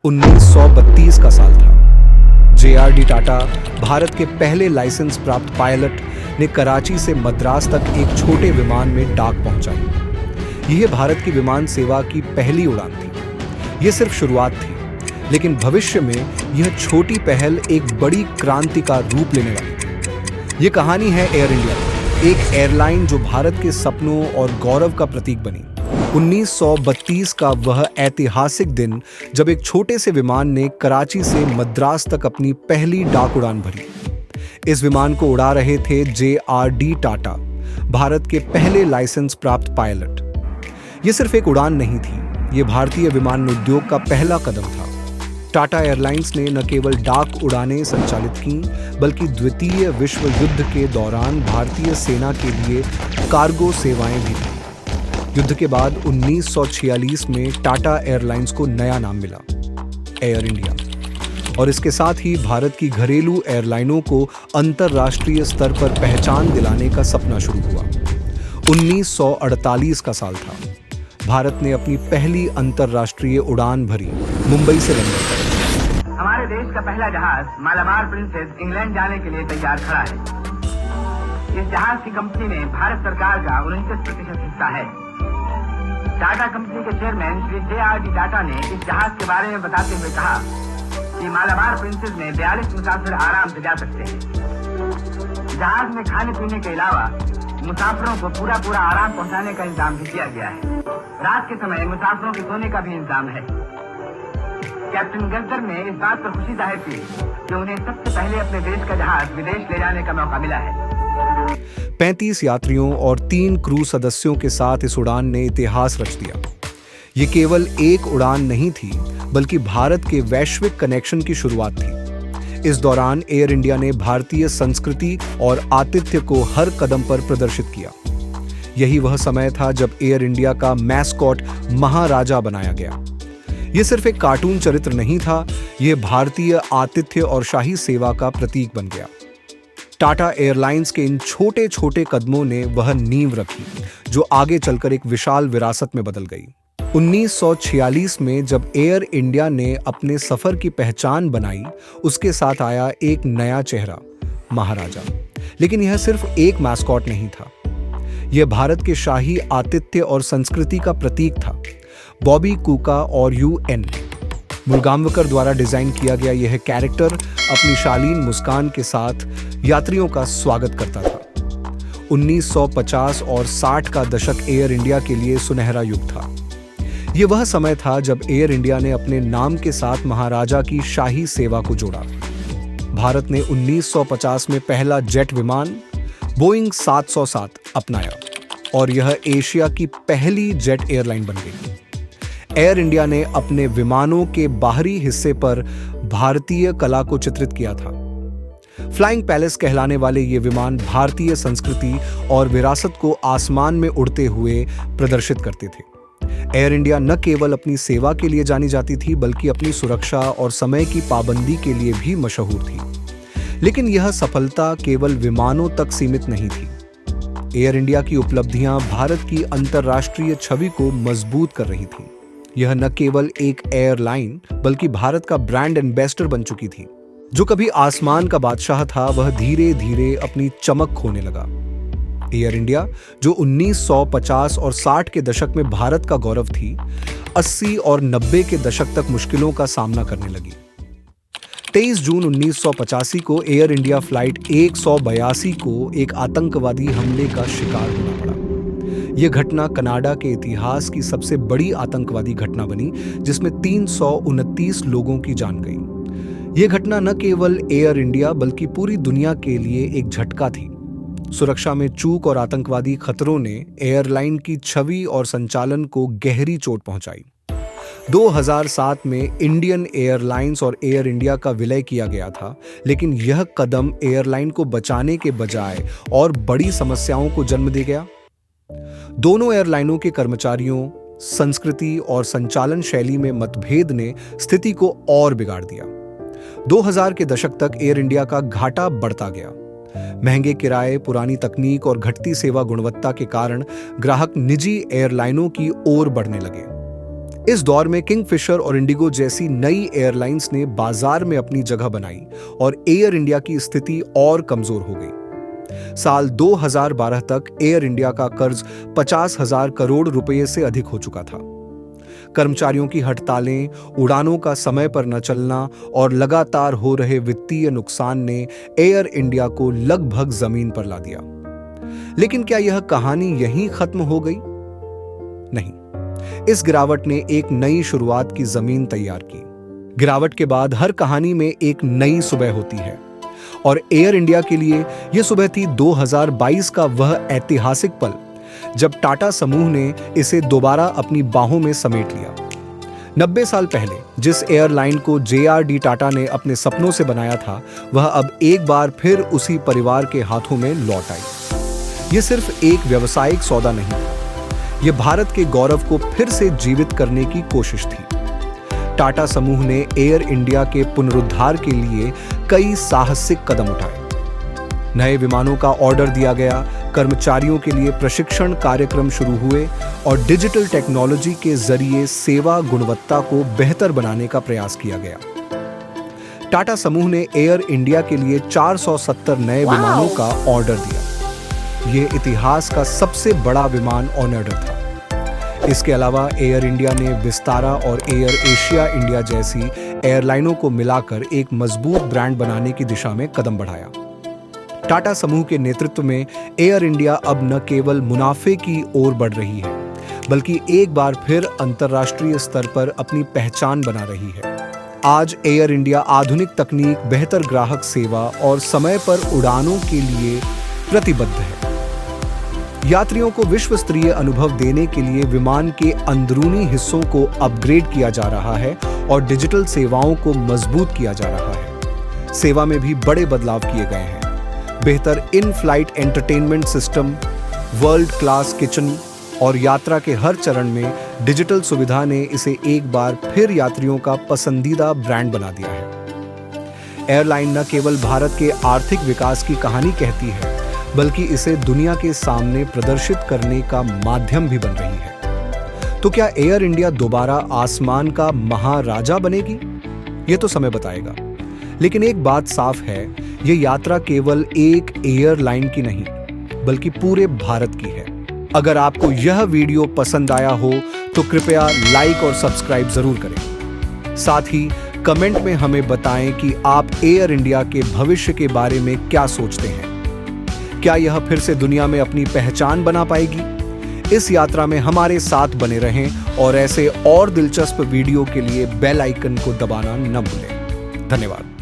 1932 का साल था। JRD टाटा, भारत के पहले लाइसेंस प्राप्त पायलट, ने कराची से मद्रास तक एक छोटे विमान में डाक पहुंचाई। यह भारत की विमान सेवा की पहली उड़ान थी। यह सिर्फ शुरुआत थी, लेकिन भविष्य में यह छोटी पहल एक बड़ी क्रांति का रूप लेने वाली थी। यह कहानी है एयर इंडिया की, एक एयरलाइन जो भारत के सपनों और गौरव का प्रतीक बनी। 1932 का वह ऐतिहासिक दिन जब एक छोटे से विमान ने कराची से मद्रास तक अपनी पहली डाक उड़ान भरी। इस विमान को उड़ा रहे थे JRD टाटा, भारत के पहले लाइसेंस प्राप्त पायलट। यह सिर्फ एक उड़ान नहीं थी, यह भारतीय विमान उद्योग का पहला कदम था। टाटा एयरलाइंस ने न केवल डाक उड़ानें संचालित कीं, बल्कि द्वितीय विश्व युद्ध के दौरान भारतीय सेना के लिए कार्गो सेवाएं भी दी। युद्ध के बाद 1946 में टाटा एयरलाइंस को नया नाम मिला, एयर इंडिया, और इसके साथ ही भारत की घरेलू एयरलाइनों को अंतर्राष्ट्रीय स्तर पर पहचान दिलाने का सपना शुरू हुआ। 1948 का साल था। भारत ने अपनी पहली अंतर्राष्ट्रीय उड़ान भरी, मुंबई से लंदन। हमारे देश का पहला जहाज मालाबार प्रिंसेस इंग्लैंड जाने के लिए तैयार खड़ा है। इस जहाज की कंपनी में भारत सरकार का 29% हिस्सा है। टाटा कंपनी के चेयरमैन श्री JRD टाटा ने इस जहाज के बारे में बताते हुए कहा कि मालाबार प्रिंसेस में 42 मुसाफिर आराम से जा सकते हैं। जहाज में खाने पीने के अलावा मुसाफिरों को पूरा आराम पहुंचाने का इंतजाम भी किया गया है। रात के समय मुसाफिरों के सोने का भी इंतजाम है। कैप्टन गद्दर ने इस बात पर खुशी जाहिर की कि उन्हें सबसे पहले अपने देश का जहाज विदेश ले जाने का मौका मिला है। 35 यात्रियों और 3 क्रू सदस्यों के साथ इस उड़ान ने इतिहास रच दिया। ये केवल एक उड़ान नहीं थी, बल्कि भारत के वैश्विक कनेक्शन की शुरुआत थी। इस दौरान एयर इंडिया ने भारतीय संस्कृति और आतिथ्य को हर कदम पर प्रदर्शित किया। यही वह समय था जब एयर इंडिया का मैस्कॉट महाराजा बनाया गया। यह सिर्फ एक कार्टून चरित्र नहीं था, यह भारतीय आतिथ्य और शाही सेवा का प्रतीक बन गया। टाटा एयरलाइंस के इन छोटे छोटे कदमों ने वह नींव रखी जो आगे चलकर एक विशाल विरासत में बदल गई। 1946 में जब एयर इंडिया ने अपने सफर की पहचान बनाई, उसके साथ आया एक नया चेहरा, महाराजा। लेकिन यह सिर्फ एक मैस्कॉट नहीं था, यह भारत के शाही आतिथ्य और संस्कृति का प्रतीक था। बॉबी कूका और UN मुरगांवकर द्वारा डिजाइन किया गया यह कैरेक्टर अपनी शालीन मुस्कान के साथ यात्रियों का स्वागत करता था। 1950 और 60 का दशक एयर इंडिया के लिए सुनहरा युग था। यह वह समय था जब एयर इंडिया ने अपने नाम के साथ महाराजा की शाही सेवा को जोड़ा। भारत ने 1950 में पहला जेट विमान बोइंग 707 अपनाया और यह एशिया की पहली जेट एयरलाइन बन गई। एयर इंडिया ने अपने विमानों के बाहरी हिस्से पर भारतीय कला को चित्रित किया था। फ्लाइंग पैलेस कहलाने वाले ये विमान भारतीय संस्कृति और विरासत को आसमान में उड़ते हुए प्रदर्शित करते थे। एयर इंडिया न केवल अपनी सेवा के लिए जानी जाती थी, बल्कि अपनी सुरक्षा और समय की पाबंदी के लिए भी मशहूर थी। लेकिन यह सफलता केवल विमानों तक सीमित नहीं थी। एयर इंडिया की उपलब्धियां भारत की अंतर्राष्ट्रीय छवि को मजबूत कर रही थीं। यह न केवल एक एयरलाइन बल्कि भारत का ब्रांड एम्बेसडर बन चुकी थी। जो कभी आसमान का बादशाह था, वह धीरे धीरे अपनी चमक खोने लगा। एयर इंडिया, जो 1950 और 60 के दशक में भारत का गौरव थी, 80 और 90 के दशक तक मुश्किलों का सामना करने लगी। 23 जून 1985 को एयर इंडिया फ्लाइट 182 को एक आतंकवादी हमले का शिकार होना पड़ा। यह घटना कनाडा के इतिहास की सबसे बड़ी आतंकवादी घटना बनी, जिसमें 329 लोगों की जान गई। यह घटना न केवल एयर इंडिया बल्कि पूरी दुनिया के लिए एक झटका थी। सुरक्षा में चूक और आतंकवादी खतरों ने एयरलाइन की छवि और संचालन को गहरी चोट पहुंचाई। 2007 में इंडियन एयरलाइंस और एयर इंडिया का विलय किया गया था, लेकिन यह कदम एयरलाइन को बचाने के बजाय और बड़ी समस्याओं को जन्म दे गया। दोनों एयरलाइनों के कर्मचारियों, संस्कृति और संचालन शैली में मतभेद ने स्थिति को और बिगाड़ दिया। 2000 के दशक तक एयर इंडिया का घाटा बढ़ता गया। महंगे किराए, पुरानी तकनीक और घटती सेवा गुणवत्ता के कारण ग्राहक निजी एयरलाइनों की ओर बढ़ने लगे। इस दौर में किंगफिशर और इंडिगो जैसी नई एयरलाइंस ने बाजार में अपनी जगह बनाई और एयर इंडिया की स्थिति और कमजोर हो गई। साल 2012 तक एयर इंडिया का कर्ज 50,000 करोड़ रुपए से अधिक हो चुका था। कर्मचारियों की हड़तालें, उड़ानों का समय पर न चलना और लगातार हो रहे वित्तीय नुकसान ने एयर इंडिया को लगभग जमीन पर ला दिया। लेकिन क्या यह कहानी यहीं खत्म हो गई? नहीं, इस गिरावट ने एक नई शुरुआत की जमीन तैयार की। गिरावट के बाद हर कहानी में एक नई सुबह होती है और एयर इंडिया के लिए यह सुबह थी 2022 का वह ऐतिहासिक पल जब टाटा समूह ने इसे दोबारा अपनी बाहों में समेट लिया। 90 साल पहले जिस एयरलाइन को JRD टाटा ने अपने सपनों से बनाया था, वह अब एक बार फिर उसी परिवार के हाथों में लौट आई। यह सिर्फ एक व्यावसायिक सौदा नहीं था, यह भारत के गौरव को फिर से जीवित करने की कोशिश थी। टाटा समूह ने एयर इंडिया के पुनरुद्धार के लिए कई साहसिक कदम उठाए। नए विमानों का ऑर्डर दिया गया, कर्मचारियों के लिए प्रशिक्षण कार्यक्रम शुरू हुए और डिजिटल टेक्नोलॉजी के जरिए सेवा गुणवत्ता को बेहतर बनाने का प्रयास किया गया। टाटा समूह ने एयर इंडिया के लिए 470 नए विमानों का ऑर्डर दिया। यह इतिहास का सबसे बड़ा विमान ऑर्डर था। इसके अलावा एयर इंडिया ने विस्तारा और एयर एशिया इंडिया जैसी एयरलाइनों को मिलाकर एक मजबूत ब्रांड बनाने की दिशा में कदम बढ़ाया। टाटा समूह के नेतृत्व में एयर इंडिया अब न केवल मुनाफे की ओर बढ़ रही है, बल्कि एक बार फिर अंतर्राष्ट्रीय स्तर पर अपनी पहचान बना रही है। आज एयर इंडिया आधुनिक तकनीक, बेहतर ग्राहक सेवा और समय पर उड़ानों के लिए प्रतिबद्ध है। यात्रियों को विश्व स्तरीय अनुभव देने के लिए विमान के अंदरूनी हिस्सों को अपग्रेड किया जा रहा है और डिजिटल सेवाओं को मजबूत किया जा रहा है। सेवा में भी बड़े बदलाव किए गए हैं। बेहतर in flight entertainment system, world class kitchen और यात्रा के हर चरण में डिजिटल सुविधा ने इसे एक बार फिर यात्रियों का पसंदीदा ब्रांड बना दिया है। एयरलाइन न केवल भारत के आर्थिक विकास की कहानी कहती है, बल्कि इसे दुनिया के सामने प्रदर्शित करने का माध्यम भी बन रही है। तो क्या एयर इंडिया दोबारा आसमान का महाराजा बनेगी? यह तो समय बताएगा। लेकिन एक बात साफ है, यह यात्रा केवल एक एयरलाइन की नहीं, बल्कि पूरे भारत की है। अगर आपको यह वीडियो पसंद आया हो तो कृपया लाइक और सब्सक्राइब जरूर करें। साथ ही कमेंट में हमें बताएं कि आप एयर इंडिया के भविष्य के बारे में क्या सोचते हैं। क्या यह फिर से दुनिया में अपनी पहचान बना पाएगी? इस यात्रा में हमारे साथ बने रहें और ऐसे और दिलचस्प वीडियो के लिए बेल आइकन को दबाना न भूलें। धन्यवाद।